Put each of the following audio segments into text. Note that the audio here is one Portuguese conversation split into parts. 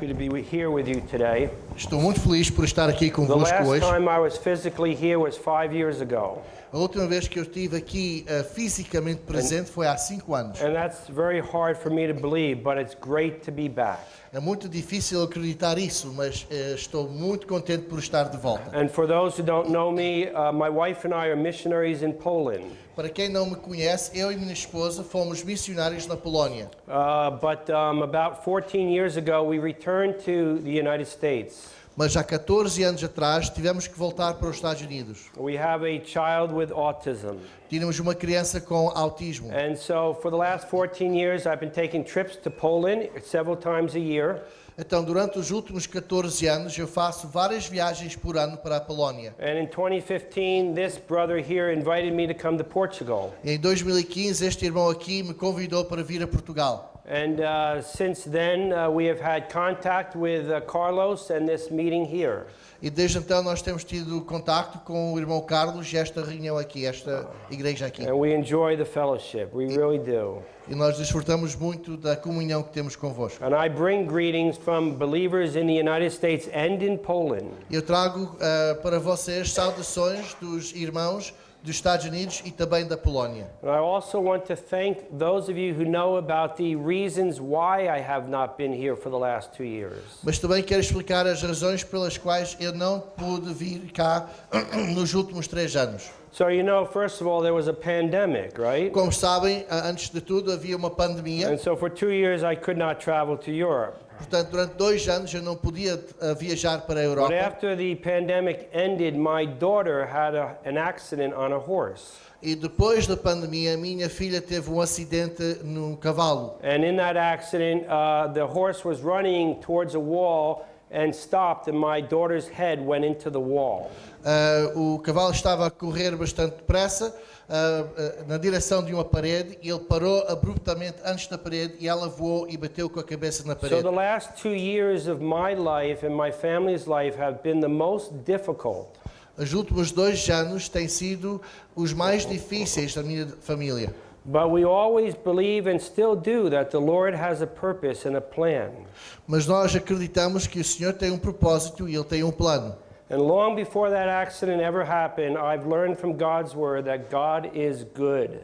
happy to be here with you today. Estou muito feliz por estar aqui The convosco last hoje. time I was physically here was 5 years ago. A última vez que eu estive aqui fisicamente presente foi há 5 anos. And that's very hard for me to believe, but it's great to be back. É muito difícil acreditar isso, mas estou muito contente por estar de volta. And for those who don't know me, my wife and I are missionaries in Poland. Para quem não me conhece, eu e minha esposa fomos missionários na Polónia. But about 14 years ago, we returned to the United States. Mas há 14 anos atrás tivemos que voltar para os Estados Unidos. We have a child with autism. Tínhamos uma criança com autismo. And so for the last 14 years, I've been taking trips to Poland several times a year. Então, durante os últimos 14 anos, eu faço várias viagens por ano para a Polónia. And in 2015, this brother here invited me to come to Portugal. Em 2015, este irmão aqui me convidou para vir a Portugal. And since then, we have had contact with Carlos and this meeting here. E desde então nós temos tido contacto com o irmão Carlos e esta reunião aqui, esta igreja aqui. And we enjoy the fellowship. We really do. E nós desfrutamos muito da comunhão que temos convosco. And I bring greetings from believers in the United States and in Poland. Eu trago para vocês saudações dos irmãos dos Estados Unidos e também da Polónia. And I also want to thank those of you who know about the reasons why I have not been here for the last 2 years. Mas também quero explicar as razões pelas quais eu não pude vir cá nos últimos 3 anos. So you know, first of all, there was a pandemic, right? Como sabem, antes de tudo havia uma pandemia. And so for 2 years I could not travel to Europe. Portanto, durante 2 anos eu não podia viajar para a But Europa. after the pandemic ended, my daughter had an accident on a horse. E depois da pandemia, a minha filha teve um acidente num cavalo. And in that accident, the horse was running towards a wall and stopped, and my daughter's head went into the wall. O cavalo estava a correr bastante depressa na direção de uma parede e ele parou abruptamente antes da parede e ela voou e bateu com a cabeça na So parede. the last 2 years of my life and my family's life have been the most difficult. Os últimos 2 anos têm sido os mais difíceis da minha família. But we always believe and still do that the Lord has a purpose and a plan. Mas nós acreditamos que o Senhor tem um propósito e Ele tem um plano. And long before that accident ever happened, I've learned from God's word that God is good.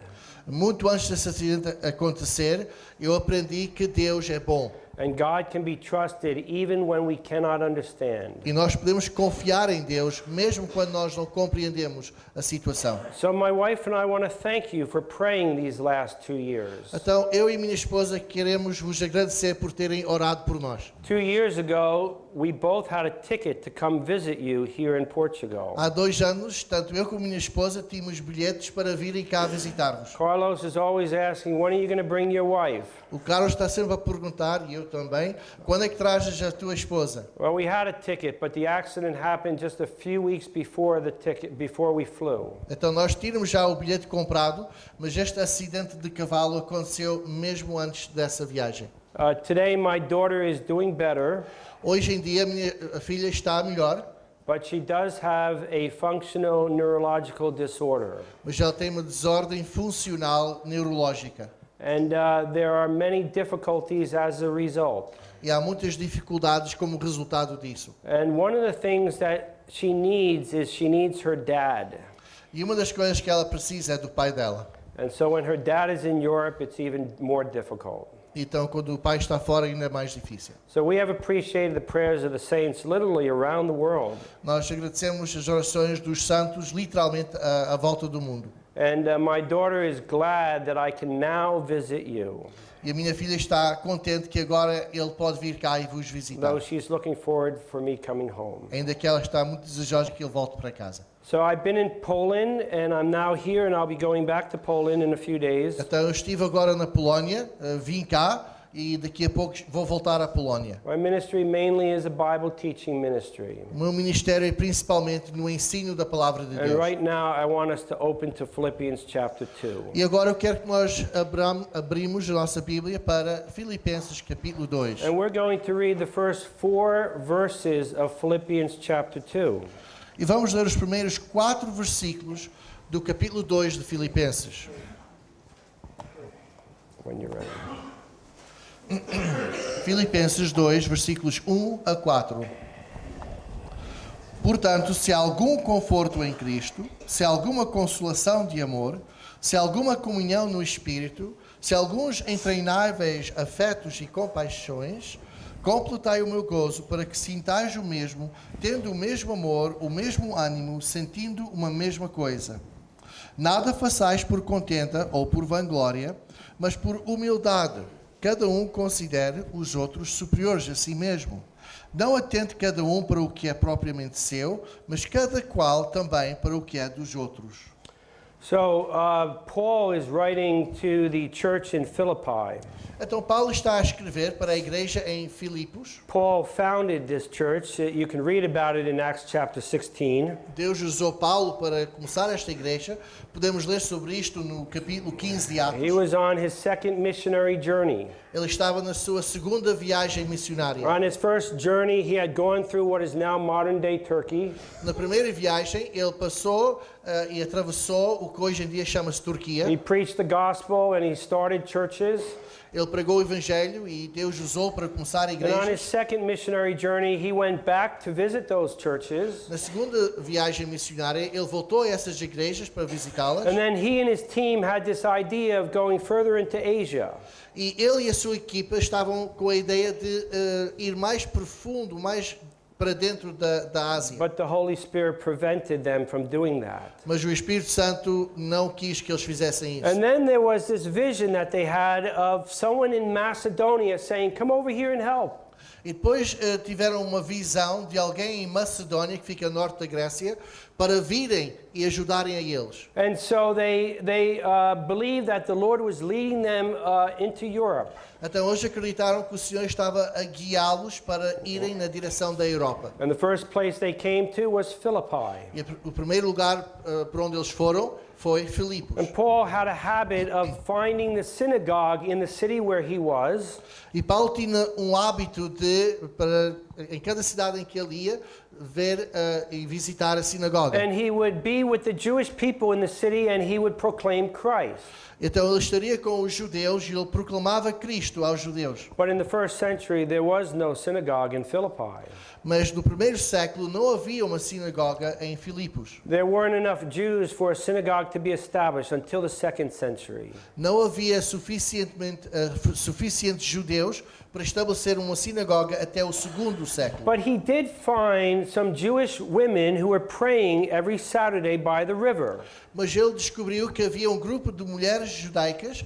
Muito antes desse acidente acontecer, eu aprendi que Deus é bom. And God can be trusted even when we cannot understand. E nós podemos confiar em Deus mesmo quando nós não compreendemos a situação. So my wife and I want to thank you for praying these last 2 years. Então, eu e minha esposa queremos vos agradecer por terem orado por nós. 2 years ago, we both had a ticket to come visit you here in Portugal. Há 2 anos, tanto eu como minha esposa tínhamos bilhetes para virem cá visitar-vos. Carlos is always asking, when are you going to bring your wife? O Carlos está sempre a perguntar, e eu também, quando é que trazes a tua esposa? Well, we had a ticket, but the accident happened just a few weeks before before we flew. Então nós tínhamos já o bilhete comprado, mas este acidente de cavalo aconteceu mesmo antes dessa viagem. Today, my daughter is doing better, Hoje em dia, minha filha está melhor, but she does have a functional neurological disorder. mas ela tem uma desordem funcional neurológica. And there are many difficulties as a result. E há muitas dificuldades como resultado disso. And one of the things that she needs is she needs her dad. E uma das coisas que ela precisa é do pai dela. And so when her dad is in Europe, it's even more difficult. Então, quando o pai está fora, ainda é mais difícil. So we have appreciated the prayers of the saints literally around the world. Nós agradecemos as orações dos santos, literalmente, à volta do mundo. And my daughter is glad that I can now visit you, E a minha filha está contente que agora ele pode vir cá e vos visitar. though she's looking forward for me coming home. Ainda que ela está muito desejosa que ele volte para casa. So I've been in Poland, and I'm now here, and I'll be going back to Poland in a few days. Então eu estive agora na Polónia, vim cá e daqui a pouco vou voltar à Polónia. My ministry mainly is a Bible teaching ministry. O meu ministério é principalmente no ensino da palavra de And Deus. right now, I want us to open to Philippians chapter 2. E agora eu quero que nós abrimos a nossa Bíblia para Filipenses capítulo 2. And we're going to read the first 4 verses of Philippians chapter 2. E vamos ler os primeiros 4 versículos do capítulo 2 de Filipenses. When you're ready. Filipenses 2, versículos 1 a 4. Portanto, se há algum conforto em Cristo, se há alguma consolação de amor, se há alguma comunhão no Espírito, se há alguns entranháveis afetos e compaixões, completai o meu gozo para que sintais o mesmo, tendo o mesmo amor, o mesmo ânimo, sentindo uma mesma coisa. Nada façais por contenta ou por vanglória, mas por humildade. Cada um considere os outros superiores a si mesmo. Não atente cada um para o que é propriamente seu, mas cada qual também para o que é dos outros. So Paul is writing to the church in Philippi. Então Paulo está a escrever para a igreja em Filipos. Paul founded this church. You can read about it in Acts chapter 16. Deus usou Paulo para começar esta igreja. Podemos ler sobre isto no capítulo 15 de Atos. He was on his second missionary journey. Ele estava na sua segunda viagem missionária. On his first journey, he had gone through what is now modern-day Turkey. Na primeira viagem, ele passou e atravessou o que hoje em dia chama-se Turquia. He preached the gospel and he started churches. Ele pregou o evangelho e Deus usou para começar And on his igrejas. second missionary journey, he went back to visit those churches. Na segunda viagem missionária, ele voltou a essas igrejas para visitá-las. And then he and his team had this idea of going further into Asia. E ele e a sua equipa estavam com a ideia de ir mais profundo, mais para dentro da Ásia. But the Holy Spirit prevented them from doing that. Mas o Espírito Santo não quis que eles fizessem isso. And then there was this vision that they had of someone in Macedonia saying, "Come over here and help." E depois tiveram uma visão de alguém em Macedónia, que fica a norte da Grécia, para virem e ajudarem a eles. And so they believed that the Lord was leading them into Europe. Então eles acreditaram que o Senhor estava a guiá-los para irem na direção da Europa. And the first place they came to was Philippi. E o primeiro lugar para onde eles foram foi Filipos. And Paul had a habit of finding the synagogue in the city where he was. E Paulo tinha hábito de, em cada cidade em que ele ia, ver e visitar a sinagoga. And he would be with the Jewish people in the city and he would proclaim Christ. Então ele estaria com os judeus e ele proclamava Cristo aos judeus. But in the first century, there was no synagogue in Philippi. Mas no primeiro século não havia uma sinagoga em Filipos. There weren't enough Jews for a synagogue to be established until the second century. Não havia suficientes judeus para estabelecer uma sinagoga até o segundo século. But he did find some Jewish women who were praying every Saturday by the river. Mas ele descobriu que havia um grupo de mulheres judaicas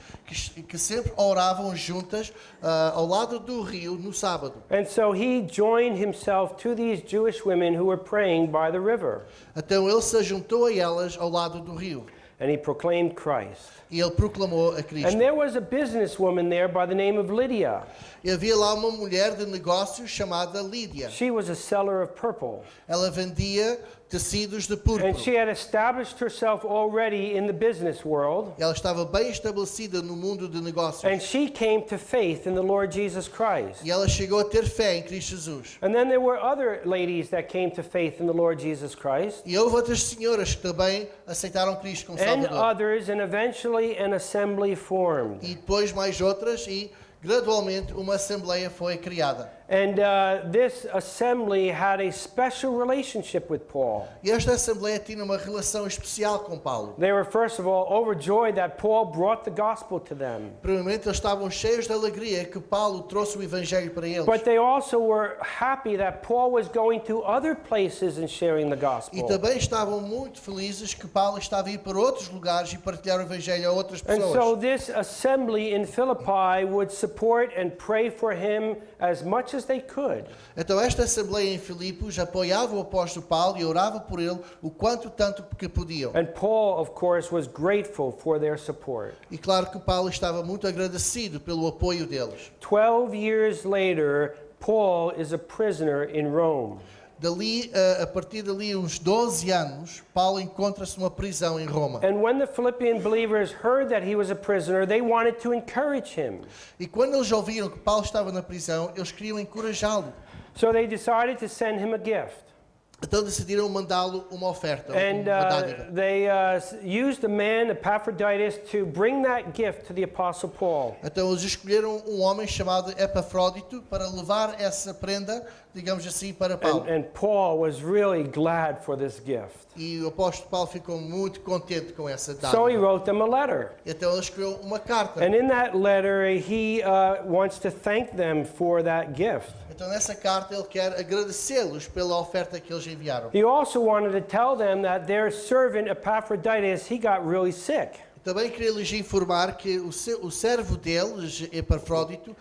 que sempre oravam juntas ao lado do rio no sábado. And so he joined himself to these Jewish women who were praying by the river. Então ele se juntou a elas ao lado do rio. And he proclaimed Christ. E ele proclamou a Cristo. And there was a businesswoman there by the name of Lydia. E havia lá uma mulher de negócios chamada Lídia. She was a seller of purple. Ela vendia tecidos de And púrpura. she had established herself already in the business world. Ela estava bem estabelecida no mundo de negócios. And she came to faith in the Lord Jesus Christ. E ela chegou a ter fé em Cristo Jesus. And then there were other ladies that came to faith in the Lord Jesus Christ. E houve outras senhoras que também aceitaram Cristo como And Salvador. others, and eventually an assembly formed. E depois mais outras e gradualmente uma assembleia foi criada. And this assembly had a special relationship with Paul. E esta assembleia tinha uma relação especial com Paulo. They were first of all overjoyed that Paul brought the gospel to them. Primeiramente eles estavam cheios de alegria que Paulo trouxe o evangelho para eles. But they also were happy that Paul was going to other places and sharing the E gospel. também estavam muito felizes que Paulo estava a ir para outros lugares e partilhar o evangelho a outras And so pessoas. this assembly in Philippi would support and pray for him as much as they could. Então esta assembleia em Filipos apoiava o apóstolo Paulo e orava por ele o quanto tanto que podiam. And Paul, of course, was grateful for their support. E claro que Paulo estava muito agradecido pelo apoio deles. 12 years later, Paul is a prisoner in Rome. Dali, a partir dali, uns 12 anos, Paulo encontra-se numa prisão em Roma. And when the Philippian believers heard that he was a prisoner, they wanted to encourage him. E quando eles ouviram que Paulo estava na prisão, eles queriam encorajá-lo. So they decided to send him a gift. Então decidiram mandá-lo uma oferta, And uma dádiva. they used a man, Epaphroditus, to bring that gift to the Apostle Paul. Então eles escolheram um homem chamado Epafrodito para levar essa prenda, digamos assim, para Paulo. And Paul was really glad for this gift. E o apóstolo Paulo ficou muito contente com essa So he dádiva. wrote them a letter. Então ele escreveu uma carta. And in that letter, he wants to thank them for that gift. Então nessa carta ele quer agradecê-los pela oferta que eles enviaram. He also wanted to tell them that their servant Epaphroditus, he got really sick. Também queria lhes informar que o servo deles, Epafrodito,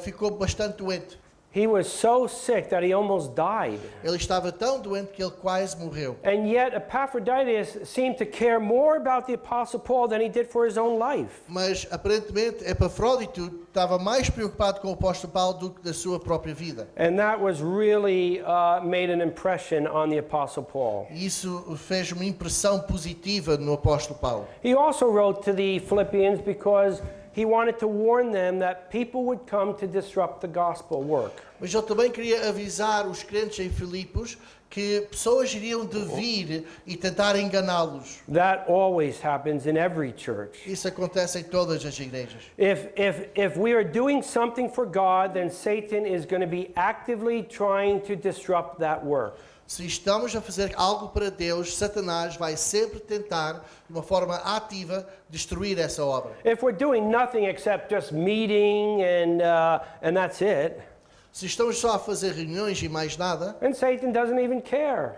ficou bastante doente. He was so sick that he almost died. Ele estava tão doente que ele quase morreu. And yet Epaphroditus seemed to care more about the Apostle Paul than he did for his own life. Mas aparentemente Epafrodito estava mais preocupado com o apóstolo Paulo do que da sua própria vida. And that was really made an impression on the Apostle Paul. E isso fez uma impressão positiva no apóstolo Paulo. He also wrote to the Philippians because he wanted to warn them that people would come to disrupt the gospel work. Mas ele também queria avisar os crentes em Filipos que pessoas iriam de vir e tentar enganá-los. That always happens in every church. Isso acontece em todas as igrejas. If we are doing something for God, then Satan is going to be actively trying to disrupt that work. Se estamos a fazer algo para Deus, Satanás vai sempre tentar, de uma forma ativa, destruir essa obra. If we're doing nothing except just meeting and that's it, Se estamos só a fazer reuniões e mais nada, then Satan doesn't even care.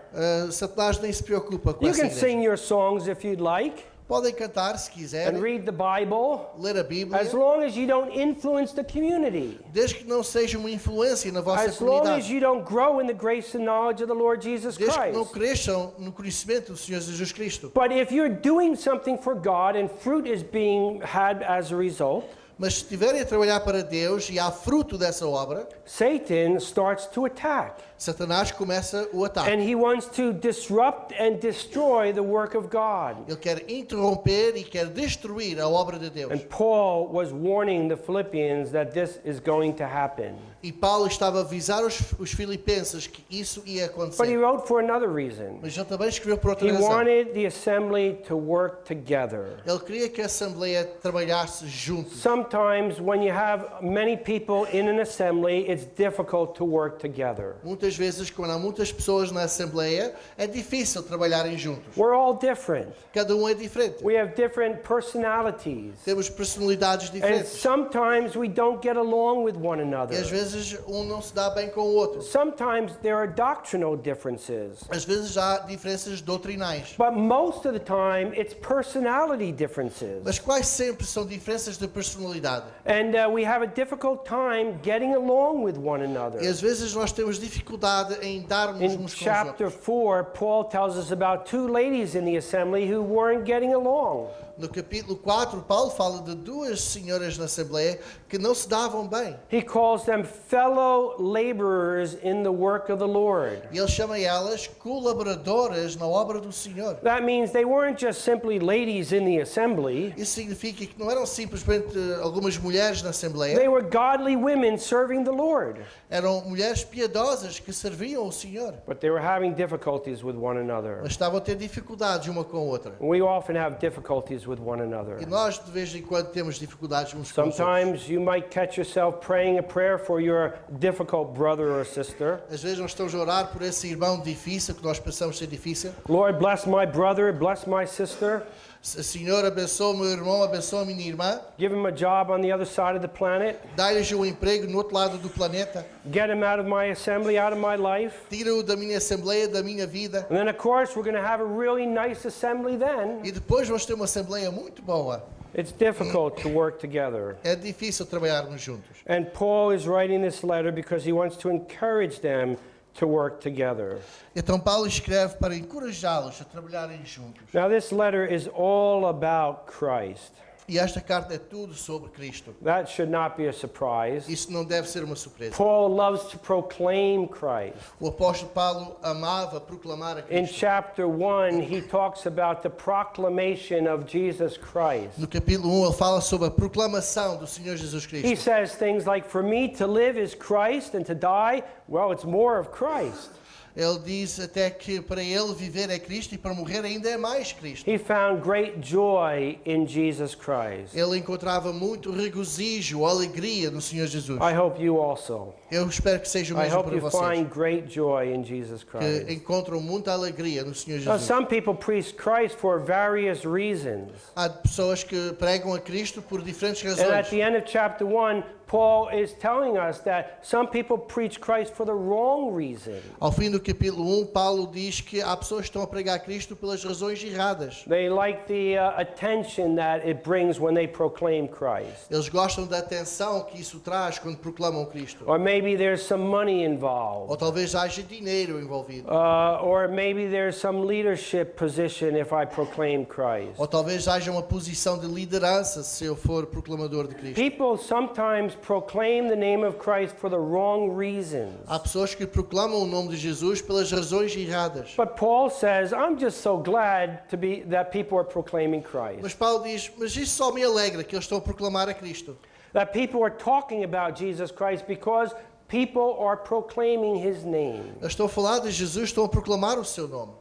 Satanás nem se preocupa com You essa can igreja. sing your songs if you'd like Podem cantar se and quiserem, read the Bible, ler a Bíblia, as long as you don't influence the community. desde que não seja uma influência na vossa As long as comunidade. you don't grow in the grace and knowledge of the Lord Jesus Desde que não Christ. cresçam no conhecimento do Senhor Jesus Cristo. But if you're doing something for God and fruit is being had as a result, Mas se estiverem a trabalhar para Deus e há fruto dessa obra, Satan starts to attack. Satanás começa o ataque. And he wants to disrupt and destroy the work of God. Ele quer interromper e quer destruir a obra de Deus. And Paul was warning the Philippians that this is going to happen. E Paulo estava a avisar os filipenses que isso ia But he acontecer. wrote for another reason. Mas ele também escreveu por outra He razão. wanted the assembly to work together. Ele queria que a Assembleia trabalhasse juntos. Sometimes when you have many people in an assembly, it's difficult to work together. Muitas vezes, quando há muitas pessoas na Assembleia, é difícil trabalharem juntos. We're all different. Cada um é diferente. We have different personalities. Temos personalidades And diferentes. sometimes we don't get along with one E às another. vezes um não se dá bem com o outro. Sometimes there are doctrinal differences. Às vezes há diferenças doutrinais. But most of the time, it's personality differences. Mas quase sempre são diferenças de personalidade. And we have a difficult time getting along with one another. E às vezes nós temos dificuldade em darmos In uns com os chapter outros. 4, Paul tells us about two ladies in the assembly who weren't getting along. No capítulo 4, Paulo fala de duas senhoras na Assembleia que não se davam bem. He calls them fellow laborers in the work of the Lord. E ele chama elas colaboradoras na obra do Senhor. That means they weren't just simply ladies in the assembly. Isso significa que não eram simplesmente algumas mulheres na Assembleia, They were godly women serving the Lord. eram mulheres piedosas que serviam o Senhor, But they were having difficulties with one another. mas estavam a ter dificuldades uma com a outra. We often have difficulties with one another. E nós de vez em quando temos dificuldades uns com os outros. Sometimes you might catch yourself praying a prayer for your difficult brother or sister. Às vezes nós estamos a orar por esse irmão difícil que nós pensamos ser difícil. Lord, bless my brother, bless my sister. Senhor, abençoa o meu irmão, abençoa a minha irmã. Give him a job on the other side of the planet. Dá-lhes um emprego no outro lado do planeta. Get him out of my assembly, out of my life. Tira-o da minha Assembleia, da minha vida. And then, of course, we're going to have a really nice assembly then. E depois vamos ter uma Assembleia muito boa. It's difficult to work together. É difícil trabalharmos juntos. And Paul is writing this letter because he wants to encourage them to work together. Então Paulo escreve para encorajá-los a trabalharem juntos. Now, this letter is all about Christ. E esta carta é tudo sobre Cristo. That should not be a surprise. Isso não deve ser uma surpresa. Paul loves to proclaim Christ. O apóstolo Paulo amava proclamar a In Cristo. chapter 1, he talks about the proclamation of Jesus Christ. No capítulo 1 ele fala sobre a proclamação do Senhor Jesus He Cristo. says things like, "For me to live is Christ, and to die, well, it's more of Christ." Ele diz até que para ele viver é Cristo e para morrer ainda é mais Cristo. He found great joy in Jesus Christ. Ele encontrava muito regozijo, alegria no Senhor Jesus. I hope you also. Eu espero que seja o I mesmo hope para you vocês, find great joy in Jesus que Christ. encontram muita alegria no Senhor Now, Jesus. some people preach Christ for various reasons. Há pessoas que pregam a Cristo por diferentes And at razões. the end of chapter 1, Paul is telling us that some people preach Christ for the wrong reason. Ao fim do capítulo 1, Paulo diz que há pessoas que estão a pregar Cristo pelas razões erradas. They like the attention that it brings when they proclaim Christ. Eles gostam da atenção que isso traz quando proclamam Cristo. Or maybe there's some money Ou involved. talvez haja dinheiro envolvido. Or maybe there's some leadership position if I proclaim Christ. Ou talvez haja uma posição de liderança se eu for proclamador de Cristo. People sometimes proclaim the name of Christ for the wrong reasons. Há pessoas que proclamam o nome de Jesus pelas razões erradas. But Paul says, I'm just so glad that people are proclaiming Christ. Mas Paulo diz, mas isso só me alegra que eles estão a proclamar a Cristo. That people are talking about Jesus Christ because people are proclaiming his name. Eles estão a falar de Jesus, estão a proclamar o seu nome.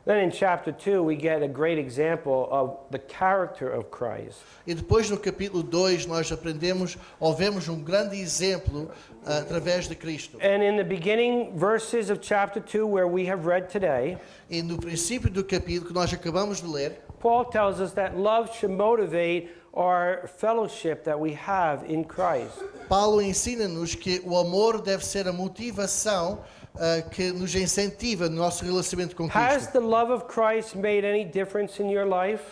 Then in chapter 2, we get a great example of the character of Christ. E depois no capítulo 2 nós aprendemos, ou vemos um grande exemplo através de Cristo. And in the beginning verses of chapter 2, where we have read today, E no princípio do capítulo que nós acabamos de ler, Paul tells us that love should motivate our fellowship that we have in Christ. Paulo ensina-nos que o amor deve ser a motivação que nos incentiva no nosso relacionamento com Has Cristo. the love of Christ made any difference in your life?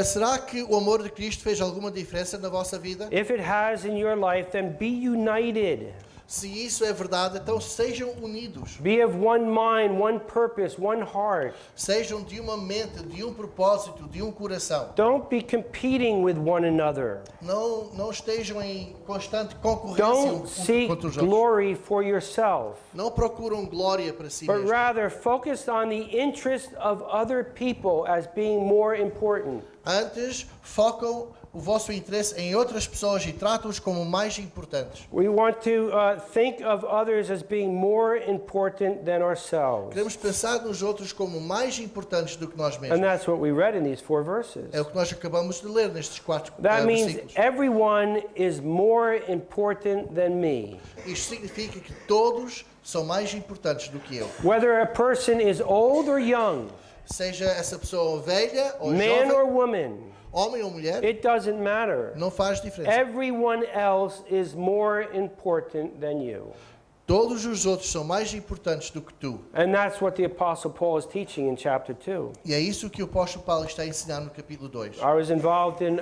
Será que o amor de Cristo fez alguma diferença na vossa vida? If it has in your life, then be united. Se isso é verdade, então sejam unidos. Be of one mind, one purpose, one heart. Sejam de uma mente, de um propósito, de um coração. Don't be competing with one another. Não estejam em constante concorrência Don't uns seek contra os outros. glory for yourself, Não procuram glória para si but mesmos. rather focus on the interest of other people as being more important. Antes, focam o vosso interesse em outras pessoas e tratam-os como mais importantes. We want to think of others as being more important than ourselves. Queremos pensar nos outros como mais importantes do que nós And mesmos. that's what we read in these 4 verses. É o que nós acabamos de ler nestes 4 That means versículos. everyone is more important than me. Isto significa que todos são mais importantes do que eu. Whether a person is old or young, Seja essa pessoa velha ou man jovem, or woman, homem ou mulher, it doesn't matter. não faz diferença. Everyone else is more important than you. Todos os outros são mais importantes do que tu. And that's what the Apostle Paul is teaching in chapter 2. E é isso que o apóstolo Paulo está a ensinar no capítulo 2. I was involved in,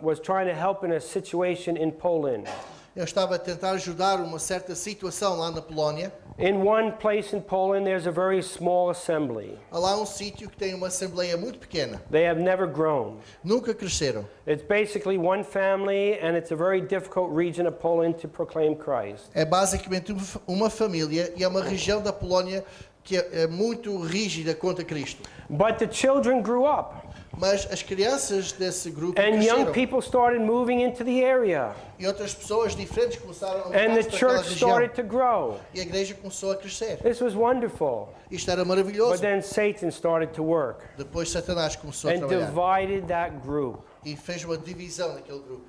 was trying to help in a situation in Poland. Eu estava a tentar ajudar uma certa situação lá na Polónia. In one place in Poland, there's a very small assembly. Há lá um sítio que tem uma assembleia muito pequena. They have never grown. Nunca cresceram. It's basically one family, and it's a very difficult region of Poland to proclaim Christ. É basicamente uma família e é uma região da Polónia que é muito rígida contra Cristo. But the children grew up, Mas as crianças desse grupo and young cresceram. people started moving into the area, E outras pessoas diferentes começaram a and the mudar-se para aquela church região. started to grow. E a igreja começou a crescer. This was wonderful. Isto era But maravilhoso. then Satan started to work Depois Satanás começou a and trabalhar. divided that group. E fez uma divisão naquele grupo.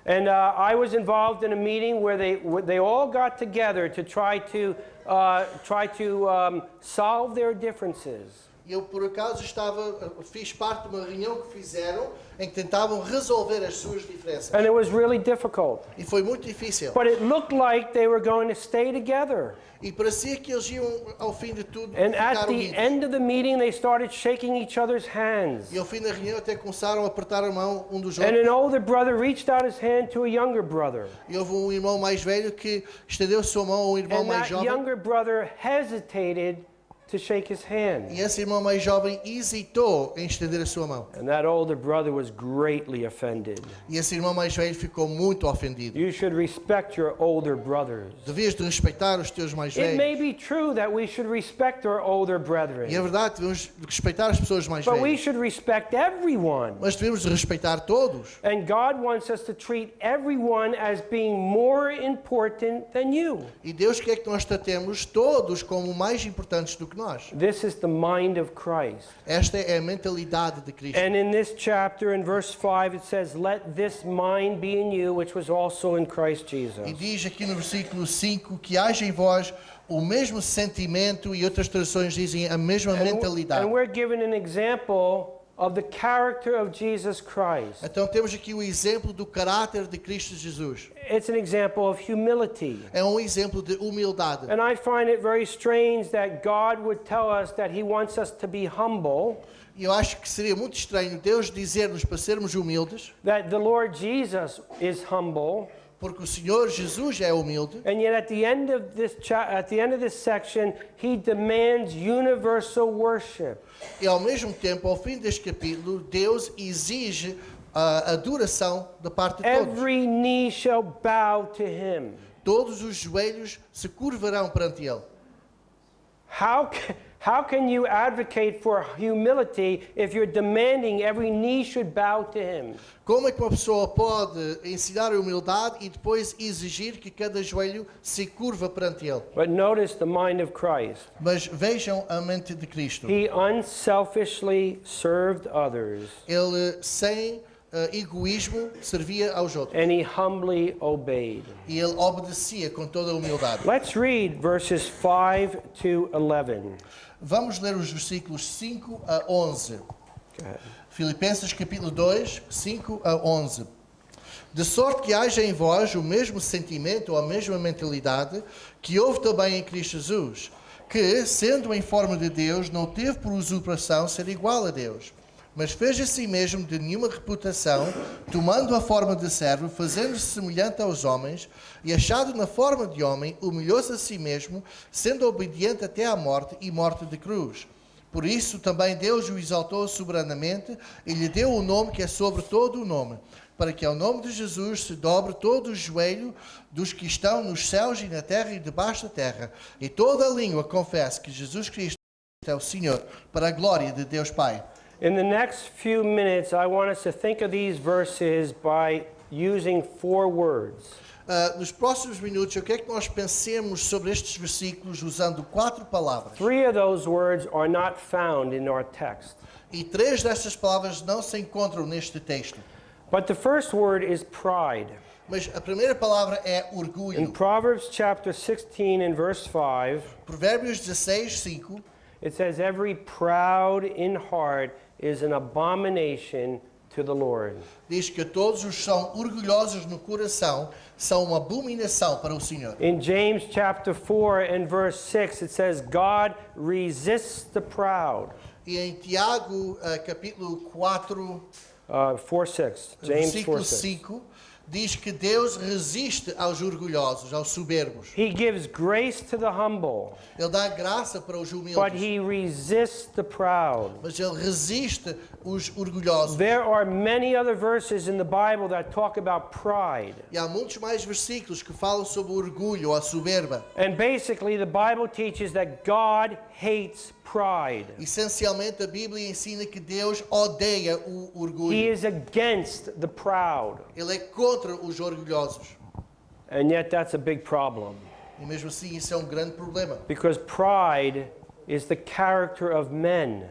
And I was involved in a meeting where they all got together to try to solve their differences. E eu, por acaso, fiz parte de uma reunião que fizeram em que tentavam resolver as suas diferenças. And it was really difficult. E foi muito difícil. But it looked like they were going to stay together. E parecia que eles iam, ao fim de tudo, And at ficar the unidos. end of the meeting, they started shaking each other's hands. E ao fim da reunião até começaram a apertar a mão um dos And outros. an older brother reached out his hand to a younger brother. E houve um irmão mais velho que estendeu sua mão a um irmão And mais that jovem. younger brother hesitated to shake his hand. E esse irmão mais jovem hesitou em estender a sua mão. And that older brother was greatly offended. E esse irmão mais velho ficou muito ofendido. You should respect your older brothers. Devias de respeitar os teus mais It may velhos. be true that we should respect our older E é brethren, verdade, devemos respeitar as pessoas mais but we velhas. should respect everyone. Mas devemos respeitar todos. And God wants us to treat everyone as being more important than you. E Deus quer que nós tratemos todos como mais importantes do que nós. This is the mind of Christ. Esta é a mentalidade de Cristo. And in this chapter, in verse 5, it says, "Let this mind be in you, which was also in Christ Jesus." E diz aqui no versículo 5 que haja em vós o mesmo sentimento, e outras traduções dizem a mesma mentalidade. And we're given an example of the character of Jesus Christ. Então temos aqui o exemplo do caráter de Cristo Jesus. It's an example of humility. É um exemplo de humildade. And I find it very strange that God would tell us that He wants us to be humble, E eu acho que seria muito estranho Deus dizer-nos para sermos humildes, that the Lord Jesus is humble, porque o Senhor Jesus é humilde, and yet at the end of this section, He demands universal worship. e ao mesmo tempo, ao fim deste capítulo, Deus exige a adoração da parte de todos. Every knee shall bow to Him. Todos os joelhos se curvarão perante Ele. How can you advocate for humility if you're demanding every knee should bow to Him? Como é que uma pessoa pode ensinar a humildade e depois exigir que cada joelho se curva perante Ele? But notice the mind of Christ. Mas vejam a mente de Cristo. He unselfishly served others, Ele, sem egoísmo, servia aos outros. and He humbly obeyed. E ele obedecia com toda a humildade. Let's read verses 5 to 11. Vamos ler os versículos 5 a 11. Go ahead. Filipenses capítulo 2, 5 a 11. De sorte que haja em vós o mesmo sentimento ou a mesma mentalidade que houve também em Cristo Jesus, que, sendo em forma de Deus, não teve por usurpação ser igual a Deus, mas fez a si mesmo de nenhuma reputação, tomando a forma de servo, fazendo-se semelhante aos homens, e achado na forma de homem, humilhou-se a si mesmo, sendo obediente até à morte e morte de cruz. Por isso também Deus o exaltou soberanamente e lhe deu o nome que é sobre todo o nome, para que ao nome de Jesus se dobre todo o joelho dos que estão nos céus e na terra e debaixo da terra, e toda a língua confesse que Jesus Cristo é o Senhor, para a glória de Deus Pai. In the next few minutes, I want us to think of these verses by using 4 words. Nos próximos minutos, eu quero que nós pensemos sobre estes versículos usando 4 palavras. 3 of those words are not found in our text. E 3 destas palavras não se encontram neste texto. But the first word is pride. Mas a primeira palavra é In orgulho. Proverbs chapter 16 and verse 5, Provérbios 16, 5, it says, "Every proud in heart is an abomination to the Lord." diz que todos os que são orgulhosos no coração são uma abominação para o Senhor. In James chapter 4 and verse 6, it says, "God resists the proud." E em Tiago, capítulo 4, 4:6. James versículo 4:6. 5, diz que Deus resiste aos orgulhosos, aos soberbos. He gives grace to the humble, Ele dá graça para os but humildes, He resists the proud. mas Ele resiste os orgulhosos. There are many other verses in the Bible that talk about pride. E há muitos mais versículos que falam sobre o orgulho, a soberba. And basically, the Bible teaches that God hates pride. Essencialmente, a Bíblia ensina que Deus odeia o He orgulho. is against the proud. Ele é contra os orgulhosos. And yet, that's a big problem E mesmo assim, isso é um grande problema. because pride is the character of men.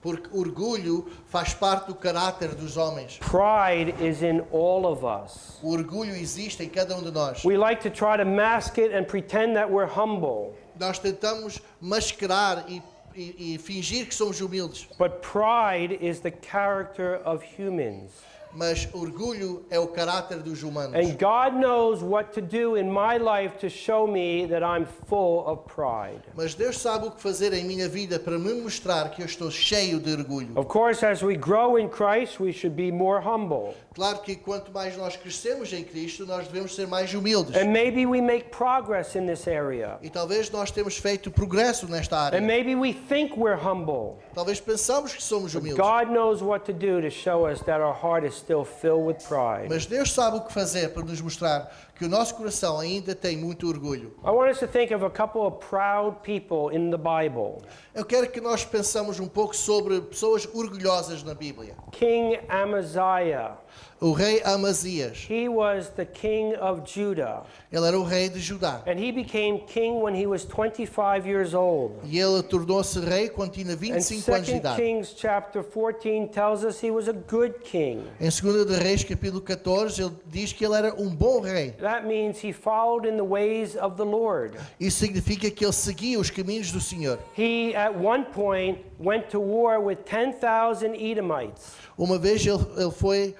Porque orgulho faz parte do caráter dos homens. Pride is in all of us. O orgulho existe em cada um de nós. We like to try to mask it and pretend that we're humble. Nós tentamos mascarar e fingir que somos humildes. But pride is the character of humans. mas orgulho é o caráter dos humanos. And God knows what to do in my life to show me that I'm full of pride. Mas Deus sabe o que fazer em minha vida para me mostrar que eu estou cheio de orgulho. Of course, as we grow in Christ, we should be more humble. Claro que quanto mais nós crescemos em Cristo, nós devemos ser mais humildes. And maybe we make progress in this area. E talvez nós temos feito progresso nesta área. And maybe we think we're humble. Talvez pensamos que somos humildes. God knows what to do to show us that our heart is still filled with pride. Mas Deus sabe o que fazer para nos mostrar que o nosso coração ainda tem muito orgulho. I want us to think of a couple of proud people in the Bible. Eu quero que nós pensamos um pouco sobre pessoas orgulhosas na Bíblia. King Amaziah. O rei Amazias, He was the king of Judah. ele era o rei de Judá. And he became king when he was 25 years old. E ele tornou-se rei quando tinha And 25 anos de 2 idade. Kings chapter 14 tells us he was a good king. Em 2 de Reis, capítulo 14, ele diz que ele era um bom rei. That means he followed in the ways of the Lord. Isso significa que ele seguia os caminhos do Senhor. He, at one point, went to war with 10,000 Edomites. Uma vez ele foi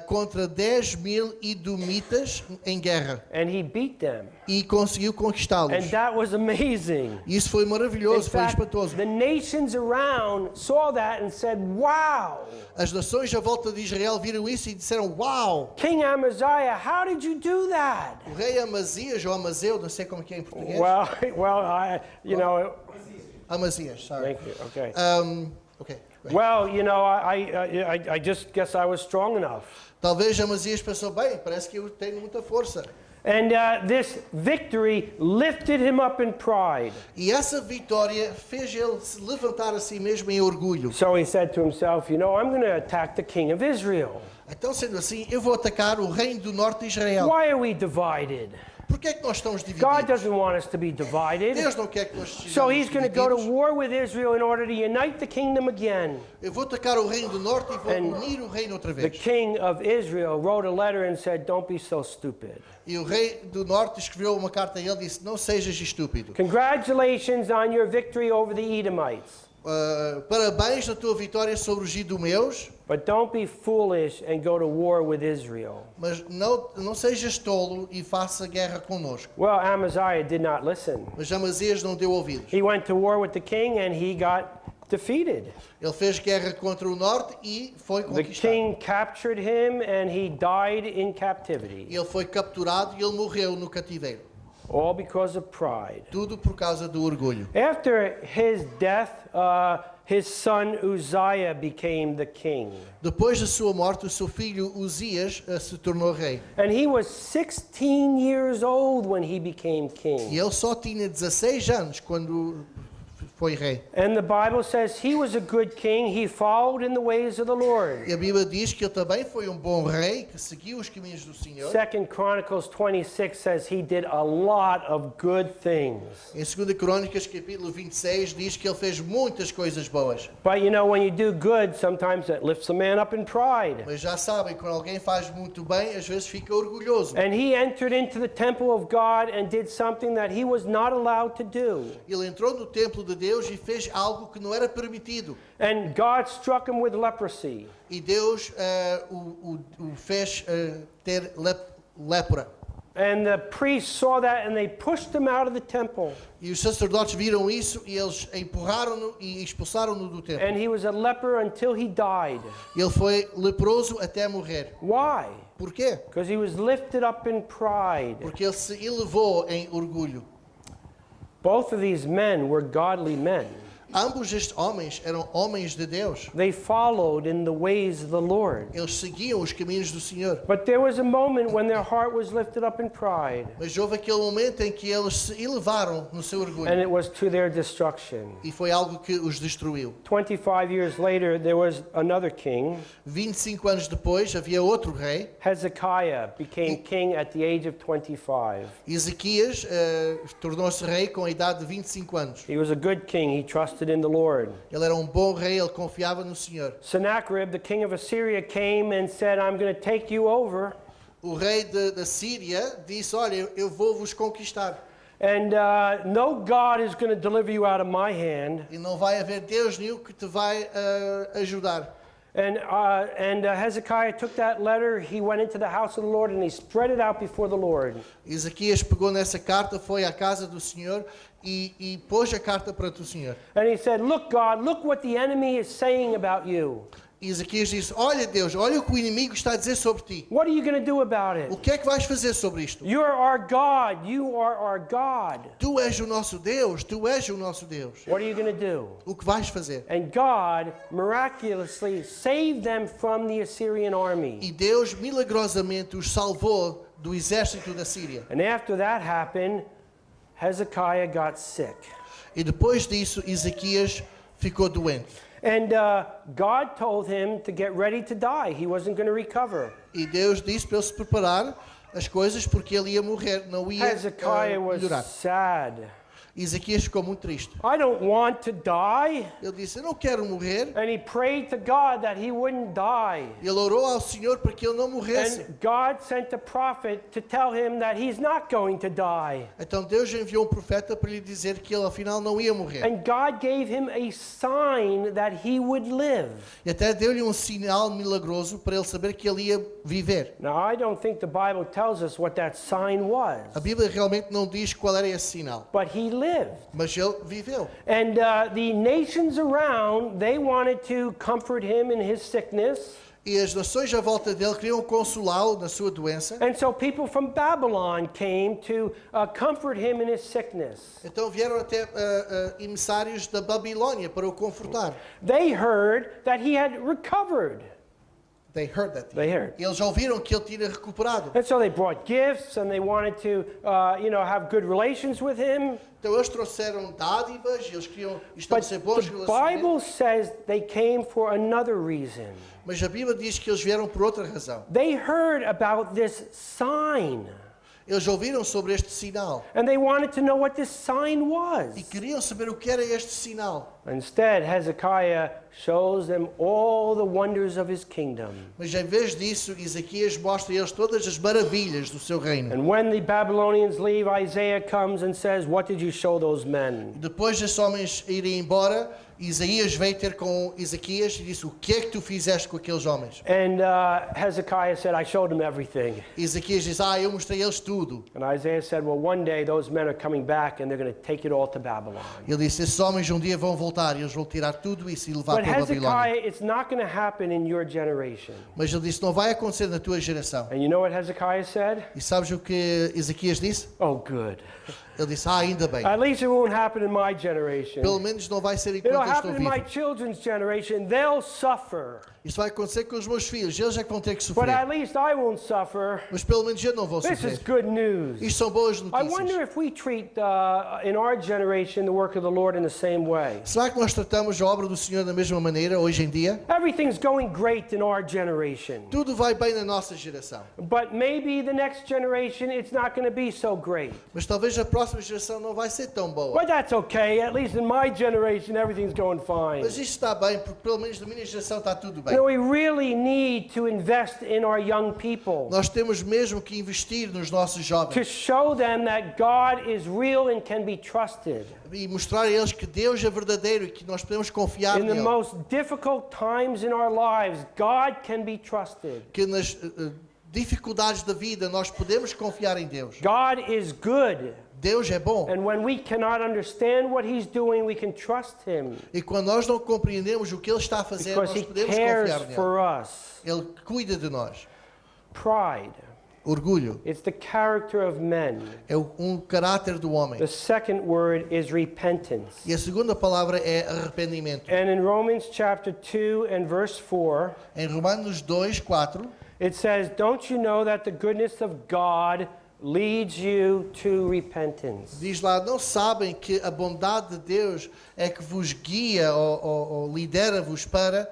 contra 10.000 Edomitas em guerra And he beat them. e conseguiu conquistá-los. And that was amazing. E isso foi In maravilhoso, foi fact, espantoso. the nations around saw that and said, wow, As nações à volta de Israel viram isso e disseram: Uau! King Amaziah, how did you do that? O rei Amazias, ou Amazeu, não sei como que é em português. Amazias, sorry. Thank you. Okay. Ok. Well, I just guess I was strong enough. Talvez Amazias pensou: bem, parece que eu tenho muita força. And this victory lifted him up in pride. E essa vitória fez ele se levantar a si mesmo em orgulho. So he said to himself, I'm going to attack the king of Israel. Então, sendo assim, eu vou atacar o reino do norte de Israel. Why are we divided? Por que é que nós estamos God divididos? doesn't want us to be divided. Deus não quer que nós So estejamos he's going to go to divididos. war with Israel in order to unite the kingdom again. Eu vou atacar o reino do norte e vou And unir o reino outra The vez. king of Israel wrote a letter and said, don't be so stupid. E o rei do norte escreveu uma carta a ele e disse: não sejas estúpido. Congratulations on your victory over the Edomites. Parabéns na tua vitória sobre os idumeus, But don't be foolish and go to war with Israel. mas não sejas tolo e faça guerra conosco. Well, Amaziah did not listen. Mas Amazias não deu ouvidos. He went to war with the king and he got defeated. Ele fez guerra contra o norte e foi The conquistado. king captured him and he died in captivity. Ele foi capturado e ele morreu no cativeiro. All because of pride. Tudo por causa do orgulho. After his death, his son Uzziah became the king. Depois da sua morte, o seu filho Uzias se tornou rei. And he was 16 years old when he became E king. ele só tinha 16 anos quando foi rei. And the Bible says he was a good king. He followed in the ways of the Lord. E a Bíblia diz que ele também foi um bom rei, que seguiu os caminhos do Senhor. 2 Chronicles 26 says he did a lot of good things. Em 2 Crônicas, capítulo 26, diz que ele fez muitas coisas boas. But when you do good, sometimes that lifts a man up in pride. Mas já sabem, quando alguém faz muito bem, às vezes fica orgulhoso. And he entered into the temple of God and did something that he was not allowed to do. Ele entrou no templo de Deus e fez algo que não era permitido. And God struck him with leprosy. E Deus o fez ter lepra. And the priests saw that and they pushed him out of the temple. E os sacerdotes viram isso e eles empurraram-no e expulsaram-no do templo. And he was a leper until he died. Ele foi leproso até morrer. Why? Por quê? Because he was lifted up in pride. Porque ele se elevou em orgulho. Both of these men were godly men. Ambos estes homens eram homens de Deus. They followed in the ways of the Lord. Eles seguiam os caminhos do Senhor. But there was a moment when their heart was lifted up in pride, Mas houve aquele momento em que eles se elevaram no seu orgulho. and it was to their destruction. E foi algo que os destruiu. 25 years later, there was another king. 25 anos depois, havia outro rei. Hezekiah became king at the age of 25. Ezequias tornou-se rei com a idade de 25 anos. He was a good king. He trusted in the Lord. Ele era um bom rei, ele confiava no Senhor. Sennacherib, the king of Assyria, came and said, I'm going to take you over. O rei da Síria disse: olha, eu vou vos conquistar. And no God is going to deliver you out of my hand. E não vai haver Deus nenhum que te vai ajudar. And Hezekiah took that letter, he went into the house of the Lord and he spread it out before the Lord. Ezequias pegou nessa carta, foi à casa do Senhor e pôs a carta perante o Senhor. And he said, "Look, God, look what the enemy is saying about you. E Ezequias disse, olha Deus, olha o que o inimigo está a dizer sobre ti. What are you going to do about O it? que é que vais fazer sobre isto? You're our God. You are our God. Tu és o nosso Deus, tu és o nosso Deus. What are you going to do?" O que vais fazer? And God miraculously saved them from the Assyrian army. E Deus milagrosamente os salvou do exército da Síria. And after that happened, Hezekiah got sick. E depois disso, Ezequias ficou doente. And God told him to get ready to die. He wasn't going to recover. E Deus disse para ele se preparar as coisas porque ele ia morrer, não ia Hezekiah was melhorar. sad. Ezequias ficou muito triste. I don't want to die. Ele disse, eu não quero morrer. And he prayed to God that he wouldn't die. Ele orou ao Senhor para que ele não morresse. And God sent a prophet to tell him that he's not going to die. Então Deus enviou um profeta para lhe dizer que ele afinal não ia morrer. And God gave him a sign that he would live. E até deu-lhe um sinal milagroso para ele saber que ele ia viver. Now, I don't think the Bible tells us what that sign was, A Bíblia realmente não diz qual era esse sinal, but he lived. mas ele viveu. And the nations around, they wanted to comfort him in his sickness. E as nações à volta dele queriam consolá-lo na sua doença. And so people from Babylon came to comfort him in his sickness. Então vieram até emissários da Babilônia para o confortar. They heard that he had recovered. They heard that. They heard. Eles ouviram que ele tinha recuperado. And so they brought gifts and they wanted to, have good relations with him. Então eles trouxeram dádivas, eles queriam But estabelecer bons the relacionamentos. Bible says they came for another reason. Mas a Bíblia diz que eles vieram por outra razão. They heard about this sign. Eles ouviram sobre este sinal And they wanted to know what this sign e was. queriam saber o que era este sinal. Instead, Hezekiah shows them all the wonders of his kingdom. Mas em vez disso, Ezequias mostra a eles todas as maravilhas do seu reino. And when the Babylonians leave, Isaiah comes and says, "What did you show those men?" Depois desses homens irem embora, Isaías veio ter com Ezequias e disse, o que é que tu fizeste com aqueles homens? And Hezekiah said, "I showed them everything." Ezequias diz, eu mostrei a eles tudo. And Isaiah said, "Well, one day those men are coming back and they're going to take it all to Babylon." Ele disse, esses homens um dia vão voltar e eles vão tirar tudo isso e levar But para a Babilônia. Hezekiah, it's not going to happen in your generation. Mas ele disse, não vai acontecer na tua geração. And you know what Hezekiah said? E sabes o que Ezequias disse? Oh, good. Ele disse, ainda bem. At least it won't happen in my generation. Pelo menos não vai ser It'll enquanto eu estou happen in my vivo. children's generation. They'll suffer. Isso vai acontecer com os meus filhos, eles é que vão ter que But at sofrer. least I won't suffer. Mas pelo menos eu não vou This is sofrer. good news. Isto são boas I wonder notícias. if we treat, in our generation, the work of the Lord in the same way. Será que nós tratamos a obra do Senhor da mesma maneira hoje em dia? Everything's going great in our generation. Tudo vai bem na nossa geração. But maybe the next generation, it's not going to be so great. Mas talvez a próxima geração não vai ser tão boa. But that's okay. At least in my generation, everything's going fine. Mas isto está bem, porque pelo menos na minha geração está tudo bem. You know, we really need to invest in our young people Nós temos mesmo que investir nos nossos to jovens show them that God is real and can be trusted. e mostrar a eles que Deus é verdadeiro e que nós podemos confiar In the nele. most difficult times in our lives, God can be trusted. Que nas dificuldades da vida nós podemos confiar em Deus. God is good. Deus é bom. And when we cannot understand what He's doing, we can trust Him E quando nós não compreendemos o que Ele está a fazer, because nós He podemos cares confiar nele. for us. Ele cuida de nós. Pride. Orgulho It's the character of men. é um caráter do homem. The second word is repentance. E a segunda palavra é arrependimento. And in Romans chapter 2 and verse 4, Em Romanos 2:4 it says, "Don't you know that the goodness of God leads you to repentance?" diz lá, não sabem que a bondade de Deus é que vos guia ou lidera-vos para